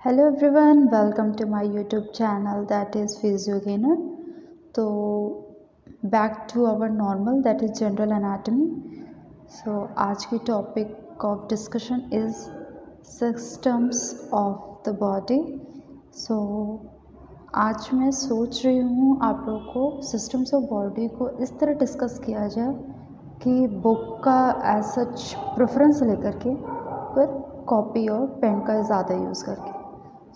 Hello everyone, welcome to my YouTube channel that is Physiogainer. तो back to our normal that is general anatomy. So आज की topic of discussion is systems of the body. So आज मैं सोच रही हूँ आप लोगों को systems of body को इस तरह डिस्कस किया जाए कि बुक का एज सच प्रेफरेंस लेकर के पर कॉपी और पेन का ज़्यादा यूज़ करके.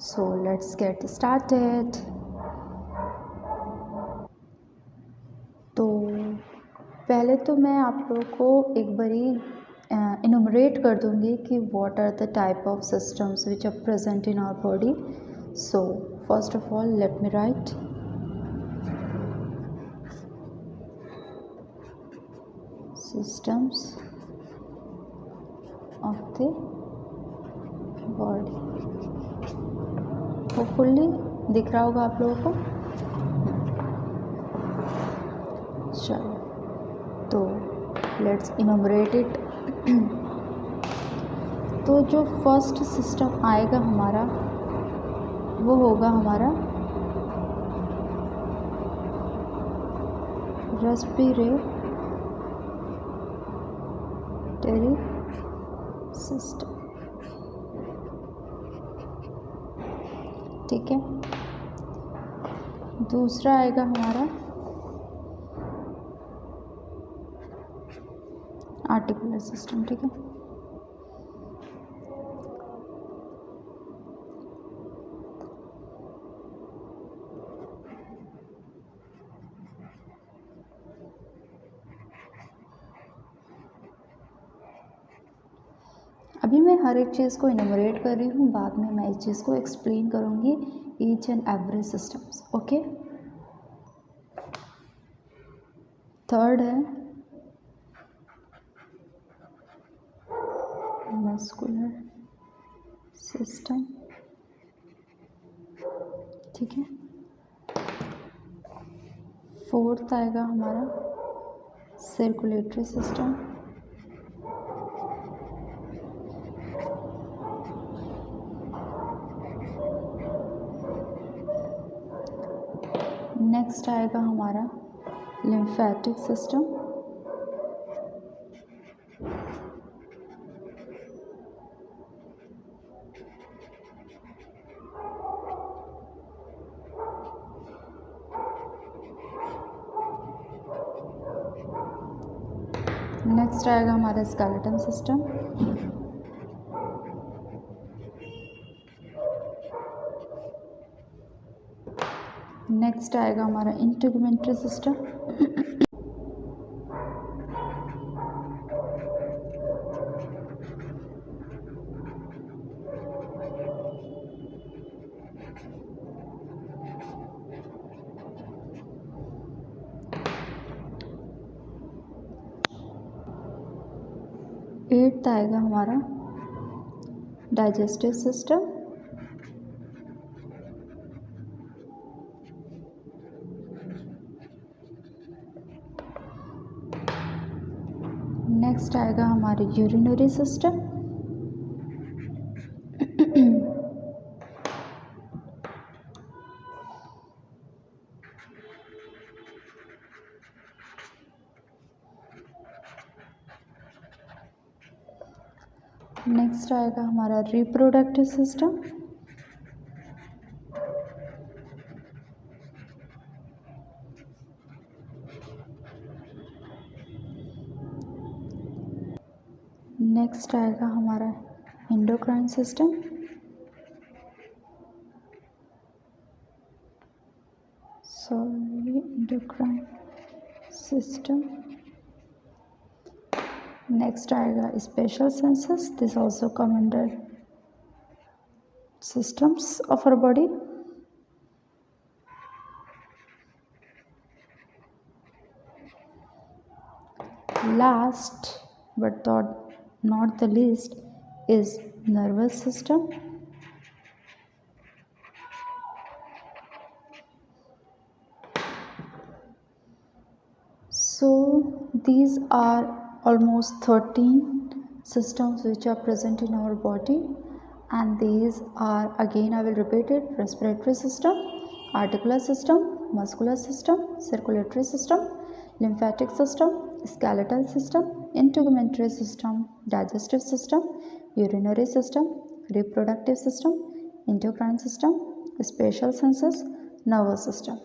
So let's get started. तो पहले तो मैं आप लोगों को एक बारी इनुमरेट कर दूंगी कि what are the type of systems which are present in our body. So first of all let me write systems of the body. Hopefully दिख रहा होगा आप लोगों को. चलो तो लेट्स इनोमरेट इट. तो जो फर्स्ट सिस्टम आएगा हमारा वो होगा हमारा रेस्पिरेटरी सिस्टम. ठीक है. दूसरा आएगा हमारा आर्टिकुलर सिस्टम. ठीक है. अभी मैं हर एक चीज़ को इनोमरेट कर रही हूँ, बाद में मैं इस चीज़ को एक्सप्लेन करूँगी each and every systems. Okay. Third है मस्कुलर सिस्टम. ठीक है. फोर्थ आएगा हमारा सर्कुलेटरी सिस्टम. नेक्स्ट आएगा हमारा लिम्फेटिक सिस्टम. नेक्स्ट आएगा हमारा स्केलेटन सिस्टम. नेक्स्ट आएगा हमारा इंटीग्यूमेंट्री सिस्टम. एट्थ आएगा हमारा डाइजेस्टिव सिस्टम. नेक्स्ट आएगा हमारे यूरिनरी सिस्टम. नेक्स्ट आएगा हमारा रिप्रोडक्टिव सिस्टम. नेक्स्ट आएगा हमारा endocrine system. Endocrine system. Next आएगा special senses. This also come under systems of our body. Last but not the least is nervous system. So these are almost 13 systems which are present in our body. and these are, again I will repeat it: respiratory system, articular system, muscular system, circulatory system, lymphatic system, skeletal system, integumentary system, digestive system, urinary system, reproductive system, endocrine system, spatial senses, nervous system.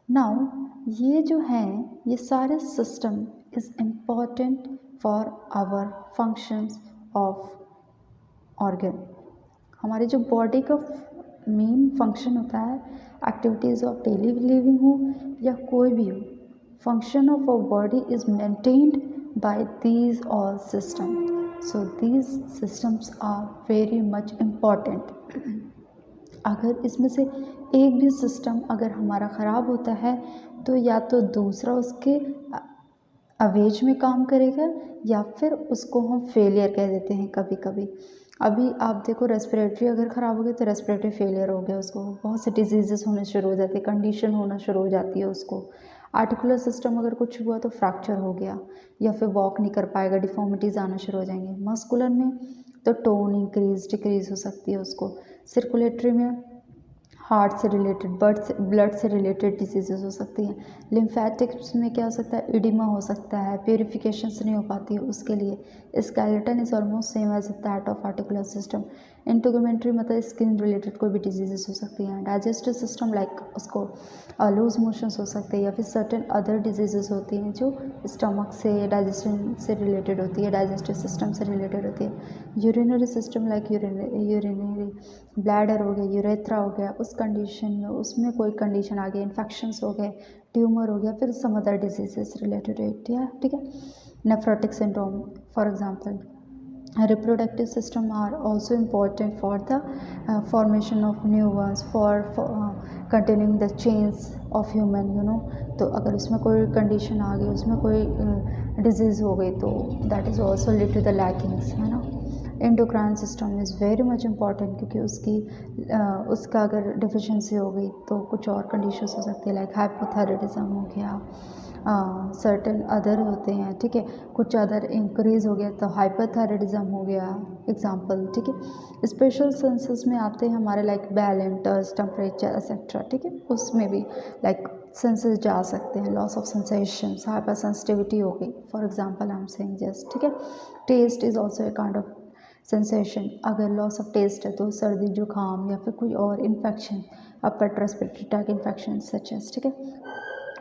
Now ये जो हैं ये सारे system is important for our functions of organ. हमारे जो body का main function होता है, एक्टिविटीज़ ऑफ डेली लिविंग हो या कोई भी हो, function of our body is maintained by these all system. So these systems are very much important. अगर इसमें से एक भी सिस्टम अगर हमारा ख़राब होता है तो या तो दूसरा उसके अवेज में काम करेगा या फिर उसको हम फेलियर कह देते हैं कभी कभी। अभी आप देखो, रेस्पिरेटरी अगर ख़राब हो गई तो रेस्पिरेटरी फेलियर हो गया, उसको बहुत से डिजीज़ेस होने शुरू हो जाते हैं, कंडीशन होना शुरू हो जाती है उसको। आर्टिकुलर सिस्टम अगर कुछ हुआ तो फ्रैक्चर हो गया या फिर वॉक नहीं कर पाएगा, डिफॉर्मिटीज़ आना शुरू हो जाएंगे। मस्कुलर में तो टोन इंक्रीज डिक्रीज हो सकती है उसको। सर्कुलेटरी में हार्ट से रिलेटेड, ब्लड से रिलेटेड डिजीज़ेस हो सकती हैं। लिम्फेटिक्स में क्या हो सकता है, इडिमा हो सकता है, प्योरिफिकेशन नहीं हो पाती है उसके लिए। Skeleton is almost same as that of articular system. Integumentary मतलब स्किन रिलेटेड कोई भी डिजीज़ेस हो सकती हैं। डाइजेस्टिव सिस्टम लाइक उसको लूज मोशंस हो सकते हैं या फिर सर्टेन अदर डिजीज़ेस होती हैं जो स्टमक से, डाइजेशन से रिलेटेड होती है, डाइजेस्टिव सिस्टम से रिलेटेड होती है। Urinary system like urinary bladder हो गया, यूरेथ्रा हो गया, उस कंडीशन में उसमें कोई कंडीशन आ गई, इन्फेक्शंस हो गए, ट्यूमर हो गया, फिर सम अदर डिजीजेस रिलेटेड है, ठीक है। Nephrotic syndrome for example. reproductive system are also important for the formation of new ones, for containing the chains of human, तो अगर उसमें कोई कंडीशन आ गई, उसमें कोई डिजीज़ हो गई तो that is also lead to the lackings, है ना। Endocrine system is very much important क्योंकि उसका अगर डिफिशेंसी हो गई तो कुछ और कंडीशंस हो सकती है, लाइक हाइपोथायराइडिज्म हो गया, सर्टेन अदर होते हैं, ठीक है। कुछ अदर इंक्रीज़ हो गया तो हाइपरथायराइडिज्म हो गया एग्जांपल, ठीक है। स्पेशल सेंसेस में आते हैं हमारे like balance, touch, temperature etcetera, ठीक है। उसमें भी लाइक सेंसेस जा सकते हैं। Loss of sensation, hyper sensitivity हो गई for example, I am saying just, ठीक है। Taste is also a kind of sensation. अगर लॉस ऑफ टेस्ट है तो सर्दी जुकाम या फिर कोई और infection, upper respiratory tract infection such as, ठीक है।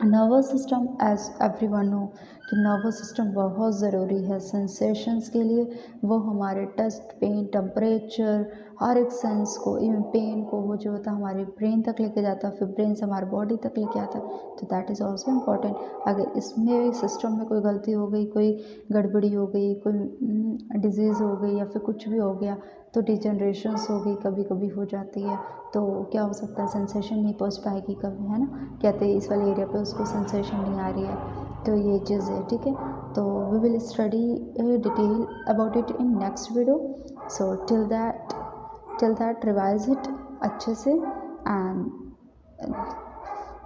Nervous system, as everyone know कि नर्वस सिस्टम बहुत ज़रूरी है सेंसेशंस के लिए। वो हमारे टच, पेन, टेम्परेचर, हर एक सेंस को, इवन पेन को, वो जो होता है हमारे ब्रेन तक लेके जाता है, फिर ब्रेन से हमारे बॉडी तक लेके आता है, तो दैट इज़ ऑल्सो इम्पॉर्टेंट। अगर इसमें सिस्टम में कोई गलती हो गई, कोई गड़बड़ी हो गई, कोई डिजीज़ हो गई या फिर कुछ भी हो गया तो डिजनरेशंस हो गई, कभी कभी हो जाती है, तो क्या हो सकता है, सेंसेशन नहीं पहुंच पाएगी कभी, है ना। कहते हैं इस वाले एरिया पे उसको सेंसेशन नहीं आ रही है, तो ये चीज़ है, ठीक है। तो we will study detail about it in next video. So till that revise it अच्छे से, and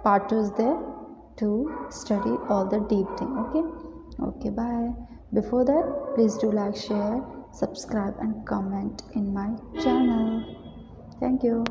part 2 is there to study all the deep thing. Okay, bye. Before that, please do like, share, subscribe and comment in my channel. Thank you.